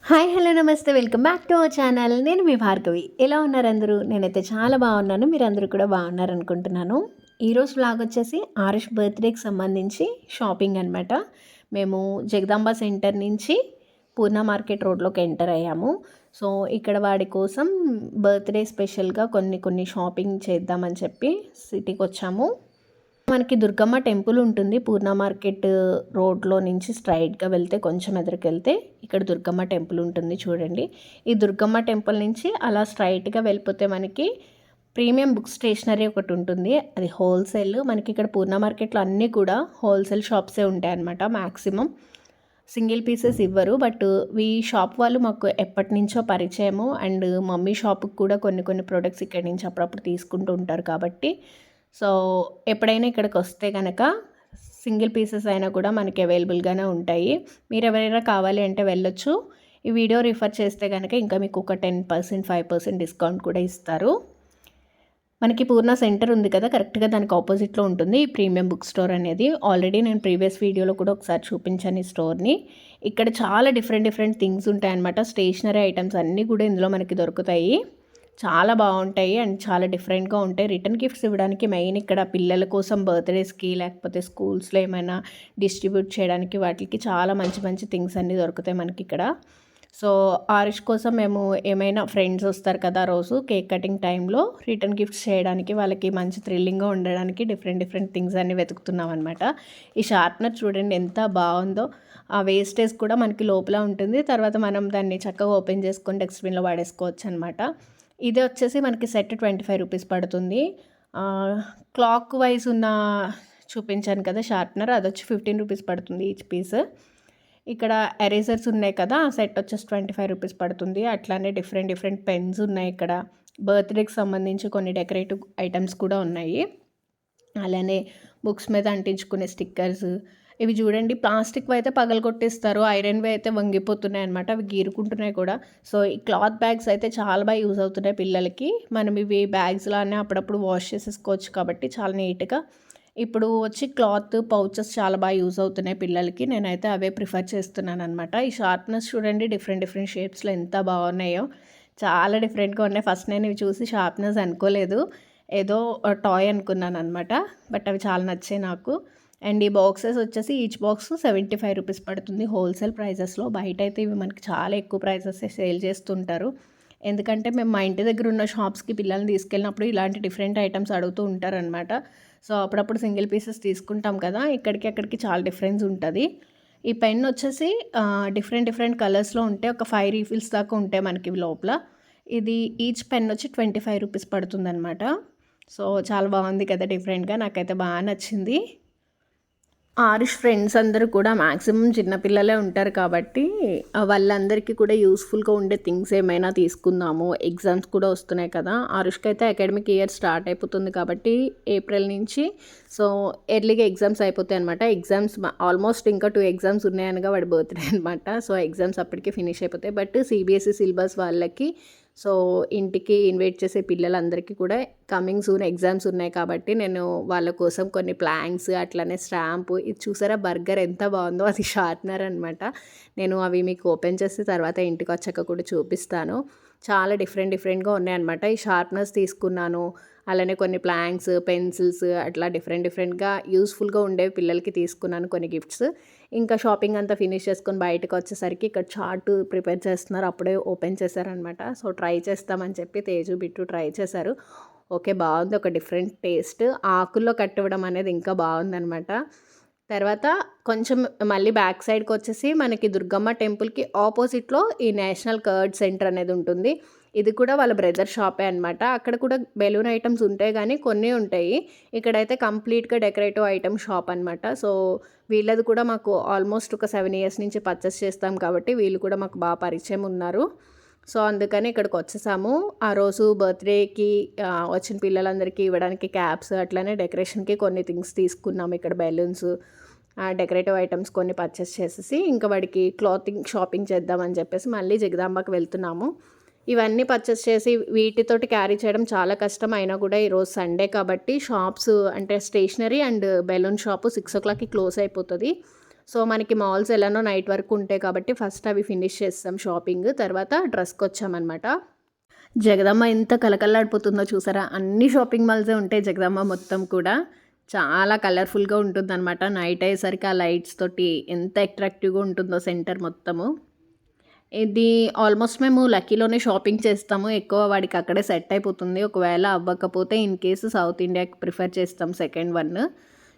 Hi hello నమస్తే welcome back to our channel. నేను మీ భార్గవి. ఎలా ఉన్నారు అందరూ? నేనైతే చాలా బాగున్నాను. మీరందరూ కూడా బాగున్నారు అనుకుంటున్నాను. ఈరోజు వ్లాగ్ వచ్చేసి ఆరుష్ బర్త్డేకి సంబంధించి షాపింగ్ అనమాట. మేము జగదాంబ సెంటర్ నుంచి పూర్ణ మార్కెట్ రోడ్లోకి ఎంటర్ అయ్యాము. సో ఇక్కడ వాడి కోసం బర్త్డే స్పెషల్గా కొన్ని షాపింగ్ చేద్దామని చెప్పి సిటీకి వచ్చాము. మనకి దుర్గమ్మ టెంపుల్ ఉంటుంది పూర్ణ మార్కెట్ రోడ్లో నుంచి స్ట్రైట్గా వెళ్తే కొంచెం ఎదురుకెళ్తే ఇక్కడ దుర్గమ్మ టెంపుల్ ఉంటుంది చూడండి. ఈ దుర్గమ్మ టెంపుల్ నుంచి అలా స్ట్రైట్గా వెళ్ళిపోతే మనకి ప్రీమియం బుక్ స్టేషనరీ ఒకటి ఉంటుంది. అది హోల్సేల్. మనకి ఇక్కడ పూర్ణ మార్కెట్లో అన్నీ కూడా హోల్సేల్ షాప్సే ఉంటాయి అన్నమాట. మ్యాక్సిమం సింగిల్ పీసెస్ ఇవ్వరు. బట్ ఈ షాప్ వాళ్ళు మాకు ఎప్పటి నుంచో పరిచయము. అండ్ మమ్మీ షాప్కి కూడా కొన్ని ప్రోడక్ట్స్ ఇక్కడి నుంచి అప్పుడప్పుడు తీసుకుంటూ ఉంటారు కాబట్టి సో ఎప్పుడైనా ఇక్కడికి వస్తే కనుక సింగిల్ పీసెస్ అయినా కూడా మనకి అవైలబుల్గానే ఉంటాయి. మీరు ఎవరైనా కావాలి అంటే వెళ్ళొచ్చు. ఈ వీడియో రిఫర్ చేస్తే కనుక ఇంకా మీకు ఒక 10% 5% డిస్కౌంట్ కూడా ఇస్తారు. మనకి పూర్ణ సెంటర్ ఉంది కదా, కరెక్ట్గా దానికి ఆపోజిట్లో ఉంటుంది ఈ ప్రీమియం బుక్ స్టోర్ అనేది. ఆల్రెడీ నేను ప్రీవియస్ వీడియోలో కూడా ఒకసారి చూపించాను ఈ స్టోర్ని. ఇక్కడ చాలా డిఫరెంట్ థింగ్స్ ఉంటాయన్నమాట. స్టేషనరీ ఐటమ్స్ అన్నీ కూడా ఇందులో మనకి దొరుకుతాయి. చాలా బాగుంటాయి అండ్ చాలా డిఫరెంట్గా ఉంటాయి. రిటర్న్ గిఫ్ట్స్ ఇవ్వడానికి మెయిన్ ఇక్కడ పిల్లల కోసం బర్త్డేస్కి లేకపోతే స్కూల్స్లో ఏమైనా డిస్ట్రిబ్యూట్ చేయడానికి వాటికి చాలా మంచి థింగ్స్ అన్నీ దొరుకుతాయి మనకి ఇక్కడ. సో ఆరుష్ కోసం మేము ఏమైనా ఫ్రెండ్స్ వస్తారు కదా రోజు కేక్ కటింగ్ టైంలో రిటర్న్ గిఫ్ట్స్ చేయడానికి వాళ్ళకి మంచి థ్రిల్లింగ్గా ఉండడానికి డిఫరెంట్ థింగ్స్ అన్నీ వెతుకుతున్నాం అనమాట. ఈ షార్ప్నర్ చూడండి ఎంత బాగుందో. ఆ వేస్టేజ్ కూడా మనకి లోపల ఉంటుంది. తర్వాత మనం దాన్ని చక్కగా ఓపెన్ చేసుకొని డస్ట్బిన్లో పడేసుకోవచ్చు అనమాట. ఇది వచ్చేసి మనకి సెట్ 25 రూపీస్ పడుతుంది. క్లాక్ వైజ్ ఉన్న చూపించాను కదా షార్ప్నర్, అది వచ్చి 15 రూపీస్ పడుతుంది ఈచ్ పీస్. ఇక్కడ ఎరేజర్స్ ఉన్నాయి కదా, ఆ సెట్ వచ్చేసి 25 రూపీస్ పడుతుంది. అట్లానే డిఫరెంట్ పెన్స్ ఉన్నాయి ఇక్కడ. బర్త్డేకి సంబంధించి కొన్ని డెకరేటివ్ ఐటమ్స్ కూడా ఉన్నాయి. అలానే బుక్స్ మీద అంటించుకునే స్టిక్కర్స్ ఇవి చూడండి. ప్లాస్టిక్వి అయితే పగలగొట్టేస్తారు, ఐరన్వి అయితే వంగిపోతున్నాయి అనమాట, అవి గీరుకుంటున్నాయి కూడా. సో ఈ క్లాత్ బ్యాగ్స్ అయితే చాలా బాగా యూజ్ అవుతున్నాయి పిల్లలకి. మనం ఇవి బ్యాగ్స్లానే అప్పుడప్పుడు వాష్ చేసేసుకోవచ్చు కాబట్టి చాలా నీట్గా. ఇప్పుడు వచ్చి క్లాత్ పౌచెస్ చాలా బాగా యూజ్ అవుతున్నాయి పిల్లలకి. నేనైతే అవే ప్రిఫర్ చేస్తున్నాను అనమాట. ఈ షార్ప్నెస్ చూడండి డిఫరెంట్ షేప్స్లో ఎంత బాగున్నాయో, చాలా డిఫరెంట్గా ఉన్నాయి. ఫస్ట్ నేను ఇవి చూసి షార్ప్నెస్ అనుకోలేదు, ఏదో టాయ్ అనుకున్నాను అనమాట. బట్ అవి చాలా నచ్చాయి నాకు. అండ్ ఈ బాక్సెస్ వచ్చేసి ఈచ్ బాక్స్ 75 రూపీస్ పడుతుంది హోల్సేల్ ప్రైజెస్లో. బయట అయితే ఇవి మనకి చాలా ఎక్కువ ప్రైజెస్ సేల్ చేస్తుంటారు. ఎందుకంటే మేము మా ఇంటి దగ్గర ఉన్న షాప్స్కి పిల్లల్ని తీసుకెళ్ళినప్పుడు ఇలాంటి డిఫరెంట్ ఐటమ్స్ అడుగుతూ ఉంటారనమాట. సో అప్పుడప్పుడు సింగిల్ పీసెస్ తీసుకుంటాం కదా, ఇక్కడికి అక్కడికి చాలా డిఫరెన్స్ ఉంటుంది. ఈ పెన్ వచ్చేసి డిఫరెంట్ కలర్స్లో ఉంటాయి. ఒక 5 రీఫిల్స్ దాకా ఉంటాయి మనకి లోపల. ఇది ఈచ్ పెన్ వచ్చి 25 రూపీస్ పడుతుంది అనమాట. సో చాలా బాగుంది కదా డిఫరెంట్గా, నాకైతే బాగా నచ్చింది. ఆరుష్ ఫ్రెండ్స్ అందరూ కూడా మ్యాక్సిమం చిన్నపిల్లలే ఉంటారు కాబట్టి వాళ్ళందరికీ కూడా యూస్ఫుల్గా ఉండే థింగ్స్ ఏమైనా తీసుకుందాము. ఎగ్జామ్స్ కూడా వస్తున్నాయి కదా, ఆరుష్కి అయితే అకాడమిక్ ఇయర్ స్టార్ట్ అయిపోతుంది కాబట్టి ఏప్రిల్ నుంచి సో ఎర్లీగా ఎగ్జామ్స్ అయిపోతాయి అనమాట. ఎగ్జామ్స్ ఆల్మోస్ట్ ఇంకా 2 ఎగ్జామ్స్ ఉన్నాయనగా వాడి బర్త్డే అనమాట. సో ఎగ్జామ్స్ అప్పటికే ఫినిష్ అయిపోతాయి. బట్ సిబిఎస్ఈ సిలబస్ వాళ్ళకి సో ఇంటికి ఇన్వైట్ చేసే పిల్లలందరికీ కూడా కమింగ్ సూన్ ఎగ్జామ్స్ ఉన్నాయి కాబట్టి నేను వాళ్ళ కోసం కొన్ని ప్లాంక్స్ అట్లనే స్టాంపు, ఇది చూసారా బర్గర్ ఎంత బాగుందో, అది షార్ప్నర్ అనమాట. నేను అవి మీకు ఓపెన్ చేస్తే తర్వాత ఇంటికి వచ్చాక కూడా చూపిస్తాను. చాలా డిఫరెంట్గా ఉన్నాయన్నమాట. ఈ షార్ప్నర్స్ తీసుకున్నాను, అలానే కొన్ని ప్లాంక్స్ పెన్సిల్స్ అట్లా డిఫరెంట్గా యూస్ఫుల్గా ఉండేవి పిల్లలకి తీసుకున్నాను కొన్ని గిఫ్ట్స్. ఇంకా షాపింగ్ అంతా ఫినిష్ చేసుకొని బయటకు వచ్చేసరికి ఇక్కడ చాట్ ప్రిపేర్ చేస్తున్నారు, అప్పుడే ఓపెన్ చేశారనమాట. సో ట్రై చేస్తామని చెప్పి తేజు బిట్టు ట్రై చేశారు. ఓకే బాగుంది, ఒక డిఫరెంట్ టేస్ట్. ఆకుల్లో కట్టివ్వడం అనేది ఇంకా బాగుందనమాట. తర్వాత కొంచెం మళ్ళీ బ్యాక్ సైడ్కి వచ్చేసి మనకి దుర్గమ్మ టెంపుల్కి ఆపోజిట్లో ఈ నేషనల్ కర్డ్ సెంటర్ అనేది ఉంటుంది. ఇది కూడా వాళ్ళ బ్రదర్ షాపే అనమాట. అక్కడ కూడా బెలూన్ ఐటమ్స్ ఉంటాయి కానీ కొన్ని ఉంటాయి. ఇక్కడైతే కంప్లీట్గా డెకరేటివ్ ఐటమ్ షాప్ అనమాట. సో వీళ్ళది కూడా మాకు ఆల్మోస్ట్ ఒక 7 ఇయర్స్ నుంచి పర్చేస్ చేస్తాం కాబట్టి వీళ్ళు కూడా మాకు బాగా పరిచయం ఉన్నారు. సో అందుకని ఇక్కడికి వచ్చేసాము. ఆ రోజు బర్త్డేకి వచ్చిన పిల్లలందరికీ ఇవ్వడానికి క్యాప్స్ అట్లనే డెకరేషన్కి కొన్ని థింగ్స్ తీసుకున్నాము. ఇక్కడ బెలూన్స్ డెకరేటివ్ ఐటమ్స్ కొన్ని పర్చేస్ చేసేసి ఇంకా వాడికి క్లాతింగ్ షాపింగ్ చేద్దామని చెప్పేసి మళ్ళీ జగదాంబకి వెళ్తున్నాము. ఇవన్నీ పర్చేస్ చేసి వీటితోటి క్యారీ చేయడం చాలా కష్టం. అయినా కూడా ఈరోజు సండే కాబట్టి షాప్స్ అంటే స్టేషనరీ అండ్ బెలూన్ షాపు 6 o'clockకి క్లోజ్ అయిపోతుంది. సో మనకి మాల్స్ ఎలానో నైట్ వరకు ఉంటాయి కాబట్టి ఫస్ట్ అవి ఫినిష్ చేస్తాం షాపింగ్. తర్వాత డ్రెస్కి వచ్చామన్నమాట. జగదమ్మ ఎంత కలకల్లాడిపోతుందో చూసారా, అన్ని షాపింగ్ మాల్సే ఉంటాయి జగదమ్మ మొత్తం కూడా. చాలా కలర్ఫుల్గా ఉంటుందన్నమాట. నైట్ అయ్యేసరికి ఆ లైట్స్ తోటి ఎంత అట్రాక్టివ్గా ఉంటుందో సెంటర్ మొత్తము. ఇది ఆల్మోస్ట్ మేము లక్కీలోనే షాపింగ్ చేస్తాము. ఎక్కువ వాడికి అక్కడే సెట్ అయిపోతుంది. ఒకవేళ అవ్వకపోతే ఇన్ కేసు సౌత్ ఇండియాకి ప్రిఫర్ చేస్తాం సెకండ్ వన్.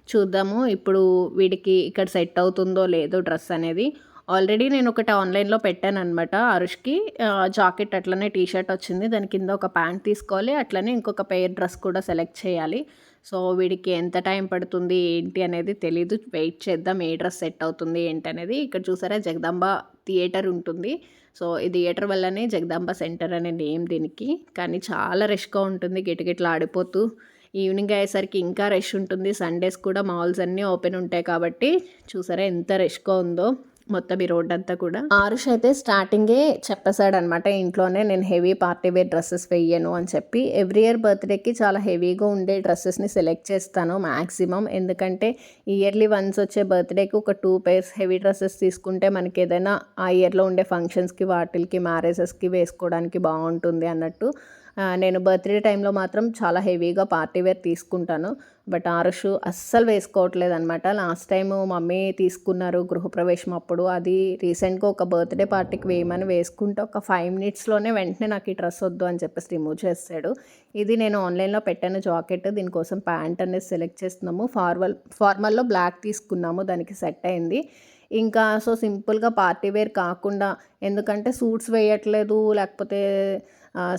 చూద్దాము ఇప్పుడు వీడికి ఇక్కడ సెట్ అవుతుందో లేదో డ్రెస్ అనేది. ఆల్రెడీ నేను ఒకటి ఆన్లైన్లో పెట్టాను అనమాట ఆరుష్కి. జాకెట్ అట్లనే టీ షర్ట్ వచ్చింది, దాని కింద ఒక ప్యాంట్ తీసుకోవాలి, అట్లనే ఇంకొక పెయిర్ డ్రెస్ కూడా సెలెక్ట్ చేయాలి. సో వీడికి ఎంత టైం పడుతుంది ఏంటి అనేది తెలీదు. వెయిట్ చేద్దాం ఏ డ్రెస్ సెట్ అవుతుంది ఏంటి అనేది. ఇక్కడ చూసారా జగదాంబ థియేటర్ ఉంటుంది. సో ఈ థియేటర్ వల్లనే జగదాంబ సెంటర్ అనే నేమ్ దీనికి. కానీ చాలా రష్గా ఉంటుంది, గిటగిటలు ఆడిపోతూ. ఈవినింగ్ అయ్యేసరికి ఇంకా రష్ ఉంటుంది. సండేస్ కూడా మాల్స్ అన్నీ ఓపెన్ ఉంటాయి కాబట్టి చూసారా ఎంత రష్గా ఉందో మొత్తం ఈ రోడ్ అంతా కూడా. ఆరుష్ అయితే స్టార్టింగే చెప్పేశాడనమాట ఇంట్లోనే, నేను హెవీ పార్టీ వేర్ డ్రెస్సెస్ వెయ్యను అని చెప్పి. ఎవ్రీ ఇయర్ బర్త్డేకి చాలా హెవీగా ఉండే డ్రెస్సెస్ని సెలెక్ట్ చేస్తాను మ్యాక్సిమం. ఎందుకంటే ఇయర్లీ వన్స్ వచ్చే బర్త్డేకి ఒక 2 pairs హెవీ డ్రెస్సెస్ తీసుకుంటే మనకి ఏదైనా ఆ ఇయర్లో ఉండే ఫంక్షన్స్కి వాటికి మ్యారేజెస్కి వేసుకోవడానికి బాగుంటుంది అన్నట్టు. నేను బర్త్డే టైంలో మాత్రం చాలా హెవీగా పార్టీ వేర్ తీసుకుంటాను. బట్ ఆరుష్ అస్సలు వేసుకోవట్లేదు అనమాట. లాస్ట్ టైం మమ్మీ తీసుకున్నారు గృహప్రవేశం అప్పుడు. అది రీసెంట్గా ఒక బర్త్డే పార్టీకి వేయమని వేసుకుంటే ఒక 5 minutesలోనే వెంటనే నాకు ఈ డ్రెస్ వద్దు అని చెప్పేసి రిమూవ్ చేస్తాడు. ఇది నేను ఆన్లైన్లో పెట్టాను జాకెట్. దీనికోసం ప్యాంట్ అనేది సెలెక్ట్ చేస్తున్నాము. ఫార్మల్లో బ్లాక్ తీసుకున్నాము, దానికి సెట్ అయింది. ఇంకా సో సింపుల్గా పార్టీ వేర్ కాకుండా, ఎందుకంటే సూట్స్ వేయట్లేదు, లేకపోతే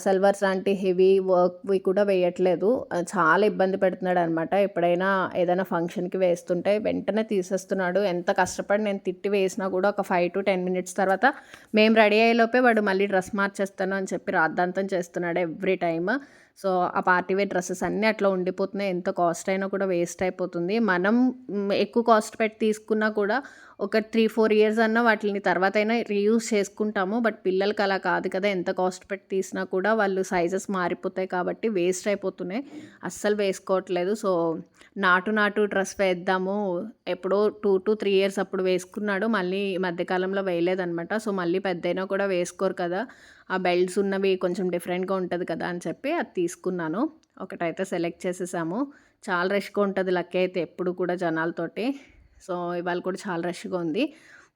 సల్వార్స్ లాంటి హెవీ వర్క్వి కూడా వేయట్లేదు. చాలా ఇబ్బంది పెడుతున్నాడు అనమాట. ఎప్పుడైనా ఏదైనా ఫంక్షన్కి వేస్తుంటే వెంటనే తీసేస్తున్నాడు. ఎంత కష్టపడి నేను తిట్టి వేసినా కూడా ఒక 5 to 10 minutes తర్వాత మేము రెడీ అయ్యేలోపే వాడు మళ్ళీ డ్రెస్ మార్చేస్తాను అని చెప్పి రాద్ధాంతం చేస్తున్నాడు ఎవ్రీ టైమ్. సో ఆ పార్టీ వేర్ డ్రెస్సెస్ అన్నీ అట్లా ఉండిపోతున్నాయి. ఎంత కాస్ట్ అయినా కూడా వేస్ట్ అయిపోతుంది. మనం ఎక్కువ కాస్ట్ పెట్టి తీసుకున్నా కూడా ఒక 3-4 years అన్నా వాటిని తర్వాత అయినా రీయూజ్ చేసుకుంటాము. బట్ పిల్లలకి అలా కాదు కదా, ఎంత కాస్ట్ పెట్టి తీసినా కూడా వాళ్ళు సైజెస్ మారిపోతాయి కాబట్టి వేస్ట్ అయిపోతున్నాయి. అస్సలు వేసుకోవట్లేదు. సో నాటు డ్రెస్ వేద్దాము, ఎప్పుడో 2 to 3 years అప్పుడు వేసుకున్నాడు, మళ్ళీ ఈ మధ్యకాలంలో వేయలేదనమాట. సో మళ్ళీ పెద్దయినా కూడా వేసుకోరు కదా, ఆ బెల్ట్స్ ఉన్నవి కొంచెం డిఫరెంట్గా ఉంటుంది కదా అని చెప్పి అది తీసుకున్నాను. ఒకటైతే సెలెక్ట్ చేసేసాము. చాలా రష్గా ఉంటుంది లక్కీ అయితే ఎప్పుడు కూడా జనాలతోటి. సో ఇవాళ కూడా చాలా రష్గా ఉంది.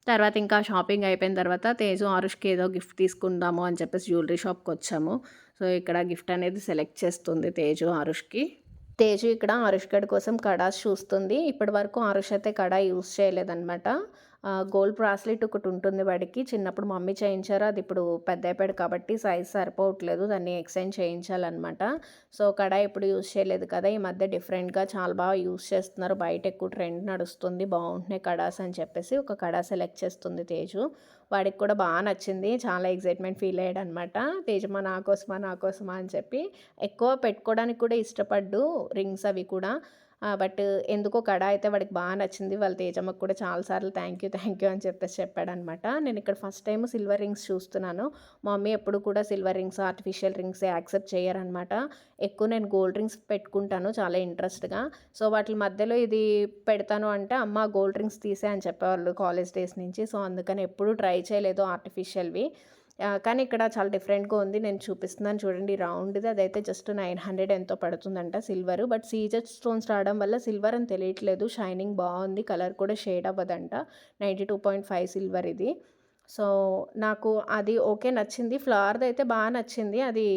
తర్వాత ఇంకా షాపింగ్ అయిపోయిన తర్వాత తేజు ఆరుష్కి ఏదో గిఫ్ట్ తీసుకుందాము అని చెప్పేసి జ్యువెలరీ షాప్కి వచ్చాము. సో ఇక్కడ గిఫ్ట్ అనేది సెలెక్ట్ చేస్తుంది తేజు ఆరుష్కి. తేజు ఇక్కడ ఆరుష్ గడ్ కోసం కడాస్ చూస్తుంది. ఇప్పటి వరకు ఆరుష్ అయితే కడా యూస్ చేయలేదన్నమాట. గోల్డ్ బ్రాస్లెట్ ఒకటి ఉంటుంది వాడికి, చిన్నప్పుడు మమ్మీ చేయించారు. అది ఇప్పుడు పెద్ద అయిపోయాడు కాబట్టి సైజ్ సరిపోవట్లేదు, దాన్ని ఎక్స్చేంజ్ చేయించాలన్నమాట. సో కడా ఇప్పుడు యూస్ చేయలేదు కదా, ఈ మధ్య డిఫరెంట్గా చాలా బాగా యూస్ చేస్తున్నారు, బయట ఎక్కువ ట్రెండ్ నడుస్తుంది, బాగుంటున్నాయి కడాస్ అని చెప్పేసి ఒక కడా సెలెక్ట్ చేస్తుంది తేజు. వాడికి కూడా బాగా నచ్చింది, చాలా ఎగ్జైట్మెంట్ ఫీల్ అయ్యాడు అనమాట. తేజమా నా కోసమా అని చెప్పి. ఎక్కువ పెట్టుకోవడానికి కూడా ఇష్టపడ్డు రింగ్స్ అవి కూడా. బట్ ఎందుకో కడా అయితే వాడికి బాగా నచ్చింది. వాళ్ళ తేజమ్మకు కూడా చాలాసార్లు థ్యాంక్ యూ అని చెప్పేసి చెప్పాడనమాట. నేను ఇక్కడ ఫస్ట్ టైం సిల్వర్ రింగ్స్ చూస్తున్నాను. మా మమ్మీ ఎప్పుడు కూడా silver rings, artificial rings accept చేయరనమాట. ఎక్కువ నేను గోల్డ్ రింగ్స్ పెట్టుకుంటాను చాలా ఇంట్రెస్ట్గా. సో వాటి మధ్యలో ఇది పెడతాను అంటే అమ్మ గోల్డ్ రింగ్స్ తీసే అని చెప్పేవాళ్ళు కాలేజ్ డేస్ నుంచి. సో అందుకని ఎప్పుడూ ట్రై చేయలేదు ఆర్టిఫిషియల్వి. కానీ ఇక్కడ చాలా డిఫరెంట్గా ఉంది, నేను చూపిస్తున్నాను చూడండి. రౌండ్ది అదైతే జస్ట్ 900 ఎంతో పడుతుందంట సిల్వర్. బట్ సీజర్ స్టోన్స్ రావడం వల్ల సిల్వర్ అని తెలియట్లేదు, షైనింగ్ బాగుంది, కలర్ కూడా షేడ్ అవ్వదంట. 92.5 సిల్వర్ ఇది. సో నాకు అది ఓకే నచ్చింది. ఫ్లవర్ది అయితే బాగా నచ్చింది, అది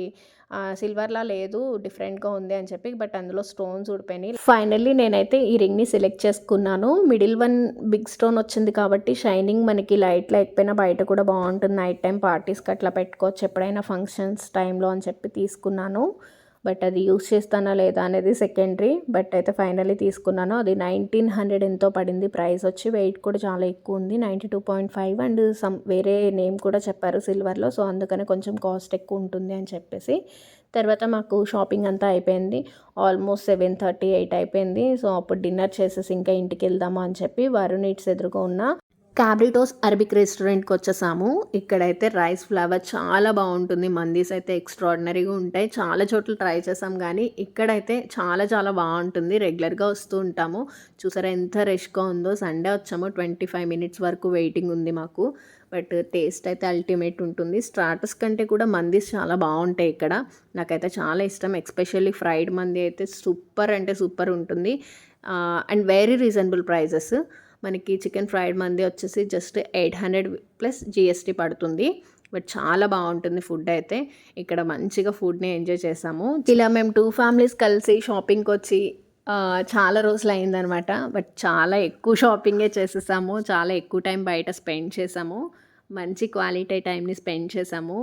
సిల్వర్లా లేదు, డిఫరెంట్గా ఉంది అని చెప్పి. బట్ అందులో స్టోన్స్ ఊడిపోయినాయి. ఫైనల్లీ నేనైతే ఈ రింగ్ని సెలెక్ట్ చేసుకున్నాను. మిడిల్ వన్ బిగ్ స్టోన్ వచ్చింది కాబట్టి షైనింగ్ మనకి లైట్ లేకపోయినా బయట కూడా బాగుంటుంది, నైట్ టైం పార్టీస్కి అట్లా పెట్టుకోవచ్చు ఎప్పుడైనా ఫంక్షన్స్ టైంలో అని చెప్పి తీసుకున్నాను. బట్ అది యూస్ చేస్తానా లేదా అనేది సెకండరీ. బట్ అయితే ఫైనల్లీ తీసుకున్నాను. అది 1900 ఎంతో పడింది ప్రైస్ వచ్చి. వెయిట్ కూడా చాలా ఎక్కువ ఉంది, 92.5. అండ్ వేరే నేమ్ కూడా చెప్పారు సిల్వర్లో. సో అందుకనే కొంచెం కాస్ట్ ఎక్కువ ఉంటుంది అని చెప్పేసి. తర్వాత మాకు షాపింగ్ అంతా అయిపోయింది. ఆల్మోస్ట్ 7:30, 8 అయిపోయింది. సో అప్పుడు డిన్నర్ చేసేసి ఇంకా ఇంటికి వెళ్దాము అని చెప్పి వరుణ్ ఇట్స్ ఎదురుగా ఉన్న క్యాబ్రిటోస్ అరబిక్ రెస్టారెంట్కి వచ్చేసాము. ఇక్కడైతే రైస్ ఫ్లేవర్ చాలా బాగుంటుంది. మందీస్ అయితే ఎక్స్ట్రాడినరీగా ఉంటాయి. చాలా చోట్ల ట్రై చేసాం కానీ ఇక్కడైతే చాలా చాలా బాగుంటుంది. రెగ్యులర్గా వస్తూ ఉంటాము. చూసారా ఎంత రష్గా ఉందో. సండే వచ్చాము, 25 మినిట్స్ వరకు వెయిటింగ్ ఉంది మాకు. బట్ టేస్ట్ అయితే అల్టిమేట్ ఉంటుంది. స్టార్టర్స్ కంటే కూడా మందీస్ చాలా బాగుంటాయి ఇక్కడ. నాకైతే చాలా ఇష్టం. ఎస్పెషల్లీ ఫ్రైడ్ మందీ అయితే సూపర్ అంటే సూపర్ ఉంటుంది. And very reasonable prices. మనకి చికెన్ ఫ్రైడ్ మంది వచ్చేసి జస్ట్ 800 ప్లస్ GST పడుతుంది. బట్ చాలా బాగుంటుంది ఫుడ్ అయితే. ఇక్కడ మంచిగా ఫుడ్ని ఎంజాయ్ చేసాము. ఇలా మేము 2 ఫ్యామిలీస్ కలిసి షాపింగ్కి వచ్చి చాలా రోజులు అయిందనమాట. బట్ చాలా ఎక్కువ షాపింగే చేసేసాము. చాలా ఎక్కువ టైం బయట స్పెండ్ చేసాము. మంచి క్వాలిటీ టైంని స్పెండ్ చేసాము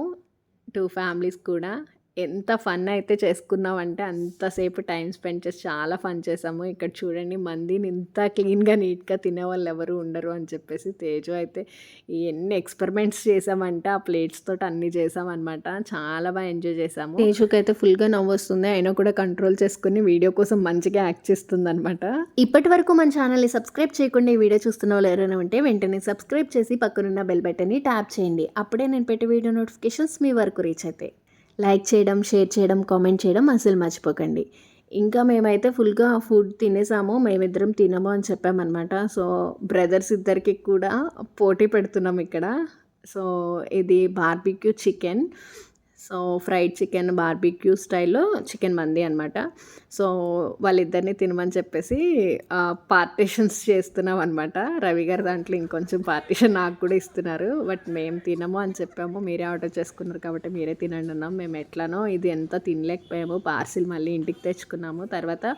2 ఫ్యామిలీస్ కూడా. ఎంత ఫన్ అయితే చేసుకున్నామంటే అంతసేపు టైం స్పెండ్ చేసి చాలా ఫన్ చేసాము. ఇక్కడ చూడండి మందిని ఇంత క్లీన్గా నీట్గా తినేవాళ్ళు ఎవరు ఉండరు అని చెప్పేసి తేజు అయితే ఎన్ని ఎక్స్పెరిమెంట్స్ చేసామంటే ఆ ప్లేట్స్ తోటి అన్నీ చేసామన్నమాట. చాలా బాగా ఎంజాయ్ చేసాము. తేజుకి అయితే ఫుల్గా నవ్వు వస్తుంది, అయినా కూడా కంట్రోల్ చేసుకుని వీడియో కోసం మంచిగా యాక్ట్ చేస్తుంది అనమాట. ఇప్పటి వరకు మన ఛానల్ని సబ్స్క్రైబ్ చేయకుండా ఈ వీడియో చూస్తున్న వాళ్ళు ఎవరైనా ఉంటే వెంటనే సబ్స్క్రైబ్ చేసి పక్కనున్న బెల్ బటన్ని ట్యాప్ చేయండి. అప్పుడే నేను పెట్టే వీడియో నోటిఫికేషన్స్ మీ వరకు రీచ్ అవుతాయి. లైక్ చేయడం, షేర్ చేయడం, కామెంట్ చేయడం అసలు మర్చిపోకండి. ఇంకా మేమైతే ఫుల్గా ఫుడ్ తినేసాము. మేమిద్దరం తినము అని చెప్పామన్నమాట. సో బ్రదర్స్ ఇద్దరికి కూడా పోటీ పెడుతున్నాం ఇక్కడ. సో ఇది barbecue chicken, so fried chicken barbecue స్టైల్లో చికెన్ మంది అనమాట. సో వాళ్ళిద్దరిని తినమని చెప్పేసి పార్టీషన్స్ చేస్తున్నాం అనమాట. రవి గారు దాంట్లో ఇంకొంచెం పార్టీషన్ నాకు కూడా ఇస్తున్నారు. బట్ మేము తినము అని చెప్పాము. మీరే ఆర్డర్ చేసుకున్నారు కాబట్టి మీరే తినండి అన్నాం. మేము ఎట్లానో ఇది ఎంత తినలేకపోయాము. పార్సిల్ మళ్ళీ ఇంటికి తెచ్చుకున్నాము. తర్వాత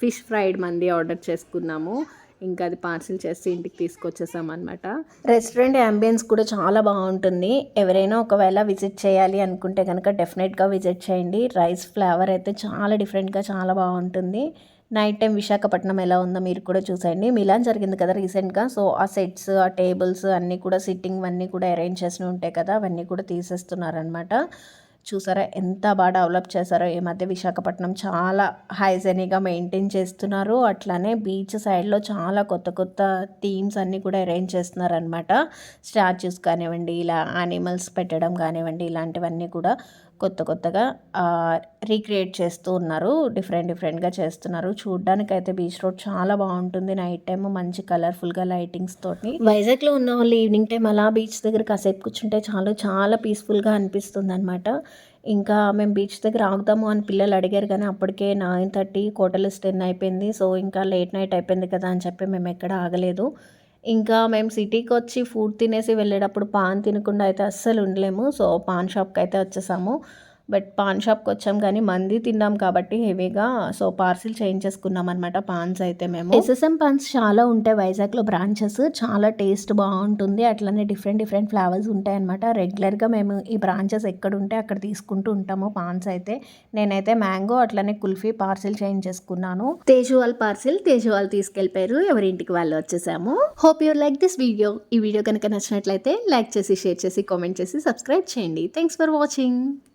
ఫిష్ ఫ్రైడ్ మంది ఆర్డర్ చేసుకున్నాము. ఇంకా అది పార్సిల్ చేసి ఇంటికి తీసుకొచ్చేసామన్నమాట. రెస్టారెంట్ యాంబియన్స్ కూడా చాలా బాగుంటుంది. ఎవరైనా ఒకవేళ విజిట్ చేయాలి అనుకుంటే కనుక డెఫినెట్గా విజిట్ చేయండి. రైస్ ఫ్లేవర్ అయితే చాలా డిఫరెంట్గా చాలా బాగుంటుంది. నైట్ టైం విశాఖపట్నం ఎలా ఉందో మీరు కూడా చూసేయండి. మిలాన్ జరిగింది కదా రీసెంట్గా. సో ఆ సెట్స్, ఆ టేబుల్స్ అన్నీ కూడా సిట్టింగ్ అన్నీ కూడా అరేంజ్ చేసి ఉంటాయి కదా, అవన్నీ కూడా తీసేస్తున్నారనమాట. చూసారా ఎంత బాగా డెవలప్ చేశారో. ఈ మధ్య విశాఖపట్నం చాలా హైజెనిక్గా మెయింటైన్ చేస్తున్నారు. అట్లానే బీచ్ సైడ్లో చాలా కొత్త కొత్త థీమ్స్ అన్నీ కూడా అరేంజ్ చేస్తున్నారనమాట. స్టాచ్యూస్ కానివ్వండి, ఇలా యానిమల్స్ పెట్టడం కానివ్వండి, ఇలాంటివన్నీ కూడా కొత్త కొత్తగా రీక్రియేట్ చేస్తూ ఉన్నారు. డిఫరెంట్గా చేస్తున్నారు. చూడ్డానికి అయితే బీచ్ రోడ్ చాలా బాగుంటుంది. నైట్ టైం మంచి కలర్ఫుల్గా లైటింగ్స్ తోటి. వైజాగ్లో ఉన్న వాళ్ళు ఈవినింగ్ టైం అలా బీచ్ దగ్గర కాసేపు కూర్చుంటే చాలా పీస్ఫుల్గా అనిపిస్తుంది అనమాట. ఇంకా మేము బీచ్ దగ్గర ఆగుతాము అని పిల్లలు అడిగారు కానీ అప్పటికే 9:30, 10 అయిపోయింది. సో ఇంకా లేట్ నైట్ అయిపోయింది కదా అని చెప్పి మేము ఎక్కడ ఆగలేదు. ఇంకా మేము సిటీకి వచ్చి ఫుడ్ తినేసి వెళ్ళేటప్పుడు పాన్ తినకుండా అయితే అస్సలు ఉండలేము. సో పాన్ షాప్కి అయితే వచ్చేసాము. బట్ పాన్ షాప్కి వచ్చాం కానీ మంది తిన్నాం కాబట్టి హెవీగా సో పార్సిల్ చేయించేసుకున్నాం అనమాట. పాన్స్ అయితే మేము SSM పాన్స్ చాలా ఉంటాయి వైజాగ్లో బ్రాంచెస్. చాలా టేస్ట్ బాగుంటుంది. అట్లనే డిఫరెంట్ ఫ్లేవర్స్ ఉంటాయి అనమాట. రెగ్యులర్గా మేము ఈ బ్రాంచెస్ ఎక్కడ ఉంటే అక్కడ తీసుకుంటూ ఉంటాము పాన్స్ అయితే. నేనైతే మ్యాంగో అట్లనే కుల్ఫీ పార్సిల్ చేయించేసుకున్నాను. తేజు వాళ్ళు తీసుకెళ్ళిపోయారు. ఎవరింటికి వాళ్ళు వచ్చేసాము. Hope you like this video. ఈ వీడియో కనుక నచ్చినట్లయితే లైక్ చేసి, షేర్ చేసి, కామెంట్ చేసి, సబ్స్క్రైబ్ చేయండి. Thanks for watching.